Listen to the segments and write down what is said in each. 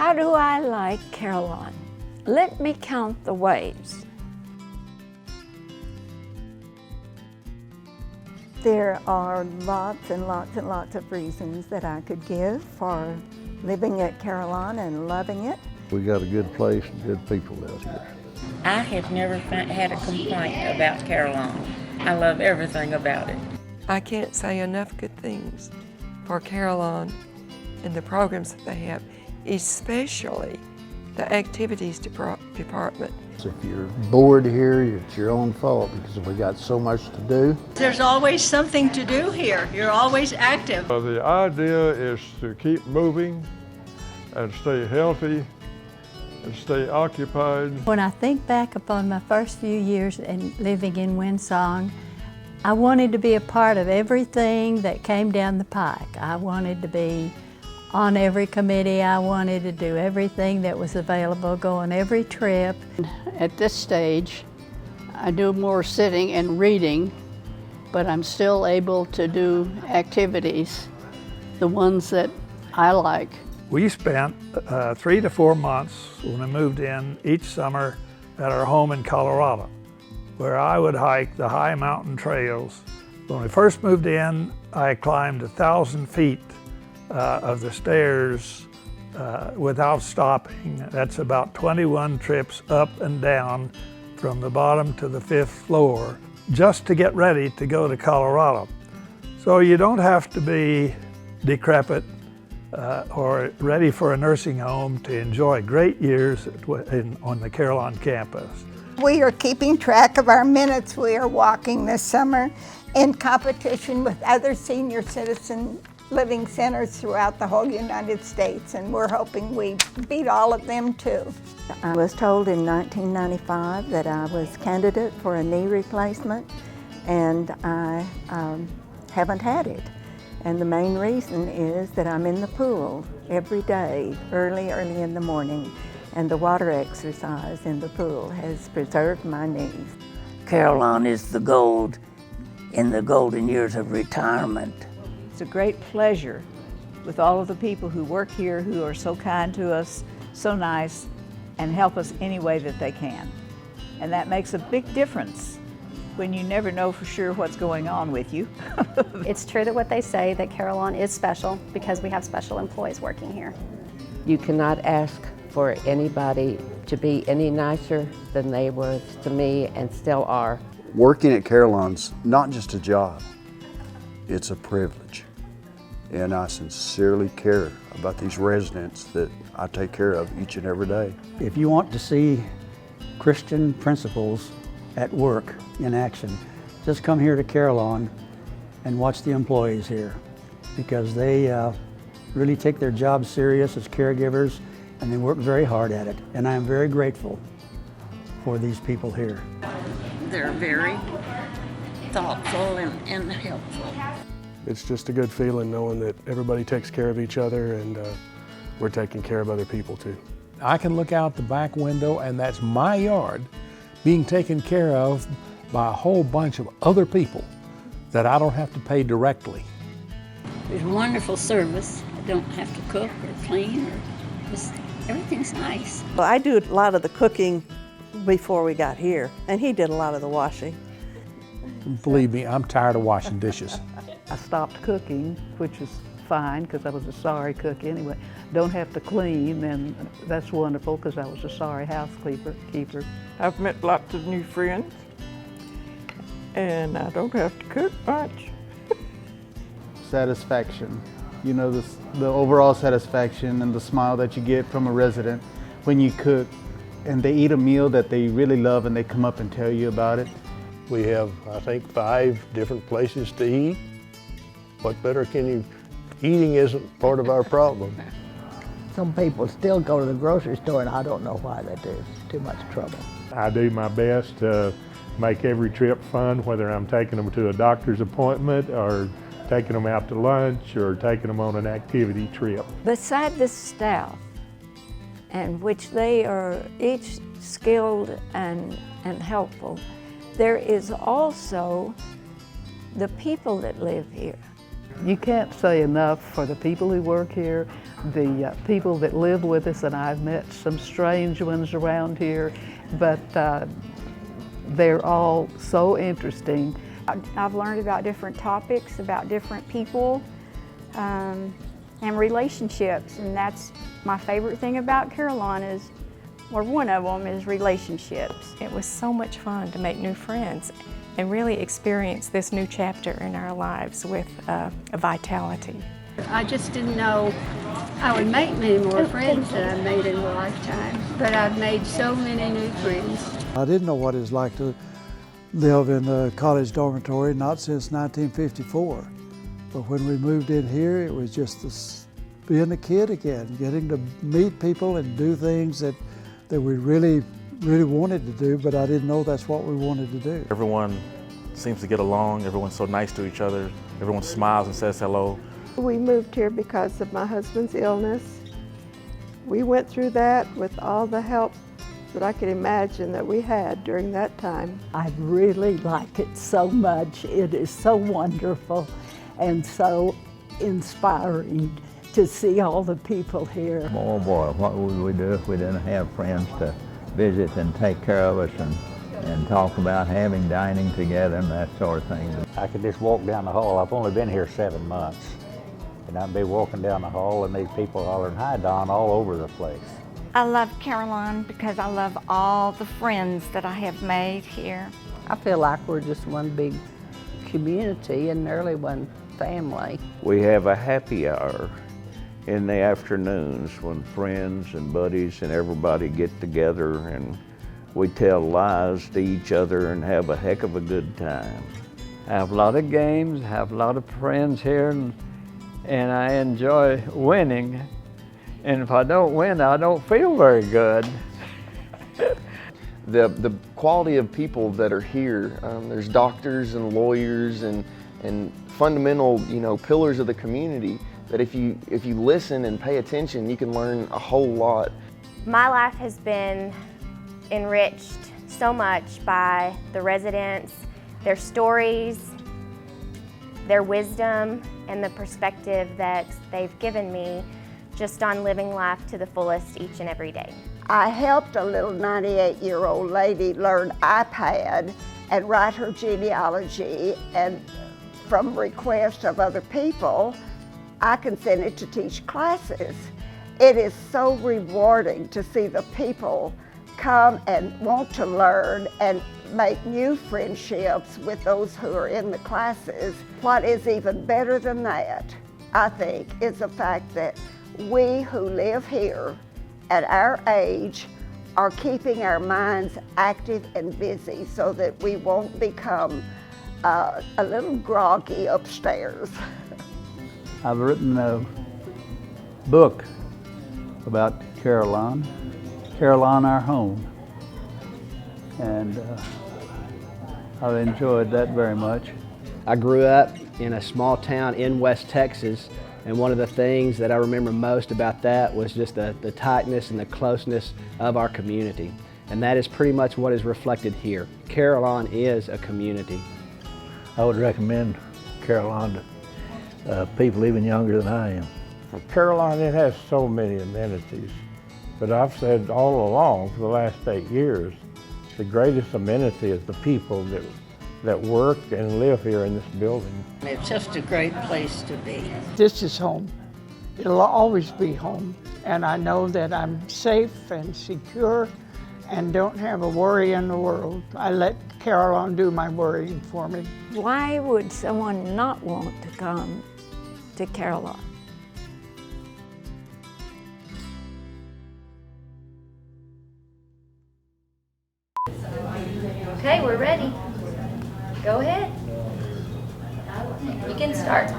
How do I like Carillon? Let me count the ways. There are lots and lots and lots of reasons that I could give for living at Carillon and loving it. We got a good place and good people out here. I have never had a complaint about Carillon. I love everything about it. I can't say enough good things for Carillon and the programs that they have, especially the activities department. If you're bored here, it's your own fault because we got so much to do. There's always something to do here. You're always active. The idea is to keep moving and stay healthy and stay occupied. When I think back upon my first few years in living in Windsong, I wanted to be a part of everything that came down the pike. I wanted to be on every committee. I wanted to do everything that was available, go on every trip. At this stage, I do more sitting and reading, but I'm still able to do activities, the ones that I like. We spent 3 to 4 months when we moved in each summer at our home in Colorado, where I would hike the high mountain trails. When we first moved in, I climbed 1,000 feet of the stairs without stopping. That's about 21 trips up and down from the bottom to the 5th floor just to get ready to go to Colorado. So you don't have to be decrepit or ready for a nursing home to enjoy great years on the Carillon campus. We are keeping track of our minutes. We are walking this summer in competition with other senior citizen living centers throughout the whole United States, and we're hoping we beat all of them too. I was told in 1995 that I was candidate for a knee replacement, and I haven't had it. And the main reason is that I'm in the pool every day, early in the morning, and the water exercise in the pool has preserved my knees. Carillon is the gold in the golden years of retirement. It's a great pleasure with all of the people who work here, who are so kind to us, so nice, and help us any way that they can. And that makes a big difference when you never know for sure what's going on with you. It's true that what they say, that Carillon is special because we have special employees working here. You cannot ask for anybody to be any nicer than they were to me and still are. Working at Carillon's not just a job, it's a privilege. And I sincerely care about these residents that I take care of each and every day. If you want to see Christian principles at work in action, just come here to Carillon and watch the employees here, because they really take their job serious as caregivers and they work very hard at it. And I am very grateful for these people here. They're very thoughtful and helpful. It's just a good feeling knowing that everybody takes care of each other and we're taking care of other people too. I can look out the back window and that's my yard being taken care of by a whole bunch of other people that I don't have to pay directly. There's wonderful service. I don't have to cook or clean or just everything's nice. Well, I do a lot of the cooking before we got here, and he did a lot of the washing. Believe me, I'm tired of washing dishes. I stopped cooking, which is fine because I was a sorry cook anyway. Don't have to clean, and that's wonderful because I was a sorry housekeeper. I've met lots of new friends, and I don't have to cook much. Satisfaction. You know, the overall satisfaction and the smile that you get from a resident when you cook and they eat a meal that they really love and they come up and tell you about it. We have, I think, 5 different places to eat. What better can you? Eating isn't part of our problem. Some people still go to the grocery store and I don't know why they do. It's too much trouble. I do my best to make every trip fun, whether I'm taking them to a doctor's appointment or taking them out to lunch or taking them on an activity trip. Beside the staff, and which they are each skilled and helpful, there is also the people that live here. You can't say enough for the people who work here. the people that live with us, and I've met some strange ones around here, but they're all so interesting. I've learned about different topics, about different people, and relationships, and that's my favorite thing about Carillon is, or one of them is relationships. It was so much fun to make new friends and really experience this new chapter in our lives with a vitality. I just didn't know I would make many more friends than I've made in a lifetime, but I've made so many new friends. I didn't know what it was like to live in a college dormitory, not since 1954. But when we moved in here, it was just this, being a kid again, getting to meet people and do things that we really wanted to do, but I didn't know that's what we wanted to do. Everyone seems to get along, everyone's so nice to each other, everyone smiles and says hello. We moved here because of my husband's illness. We went through that with all the help that I could imagine that we had during that time. I really like it so much. It is so wonderful and so inspiring to see all the people here. Oh boy, what would we do if we didn't have friends to visit and take care of us and talk about having dining together and that sort of thing. I could just walk down the hall. I've only been here 7 months. And I'd be walking down the hall and these people hollering, "Hi, Don," all over the place. I love Carillon because I love all the friends that I have made here. I feel like we're just one big community and nearly one family. We have a happy hour in the afternoons when friends and buddies and everybody get together and we tell lies to each other and have a heck of a good time. I have a lot of games, have a lot of friends here, and I enjoy winning. And if I don't win, I don't feel very good. The quality of people that are here, there's doctors and lawyers and fundamental, pillars of the community that if you listen and pay attention, you can learn a whole lot. My life has been enriched so much by the residents, their stories, their wisdom, and the perspective that they've given me just on living life to the fullest each and every day. I helped a little 98-year-old lady learn iPad and write her genealogy, and from request of other people, I consented to teach classes. It is so rewarding to see the people come and want to learn and make new friendships with those who are in the classes. What is even better than that, I think, is the fact that we who live here at our age are keeping our minds active and busy so that we won't become a little groggy upstairs. I've written a book about Carillon, Carillon Our Home, and I've enjoyed that very much. I grew up in a small town in West Texas, and one of the things that I remember most about that was just the tightness and the closeness of our community. And that is pretty much what is reflected here. Carillon is a community. I would recommend Carillon to people even younger than I am. Carillon, it has so many amenities, but I've said all along for the last 8 years, the greatest amenity is the people that work and live here in this building. It's just a great place to be. This is home. It'll always be home. And I know that I'm safe and secure and don't have a worry in the world. I let Carillon do my worrying for me. Why would someone not want to come to Carillon? Okay, we're ready. Go ahead. You can start.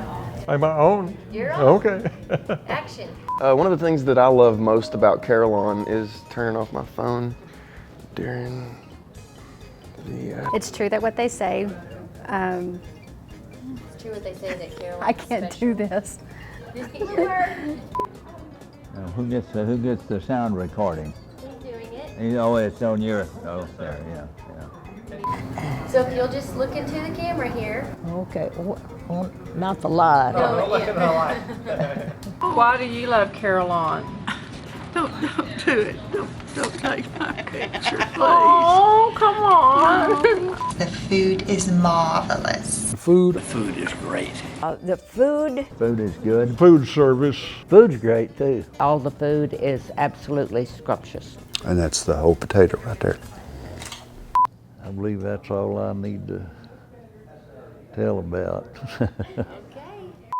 I'm my own? You're on. Okay. Action. One of the things that I love most about Carillon is turning off my phone during the... It's true that what they say. It's true what they say that Carillon I can't do this. You are. Who gets the sound recording? He's doing it. Oh, it's on your, oh, there, yeah. So if you'll just look into the camera here. Okay, not the light. No, yeah. Why do you love Carillon? Don't do it. Don't take my picture, please. Oh, come on. The food is marvelous. The food is great. The food. Food is good. Food service. Food's great too. All the food is absolutely scrumptious. And that's the whole potato right there. I believe that's all I need to tell about.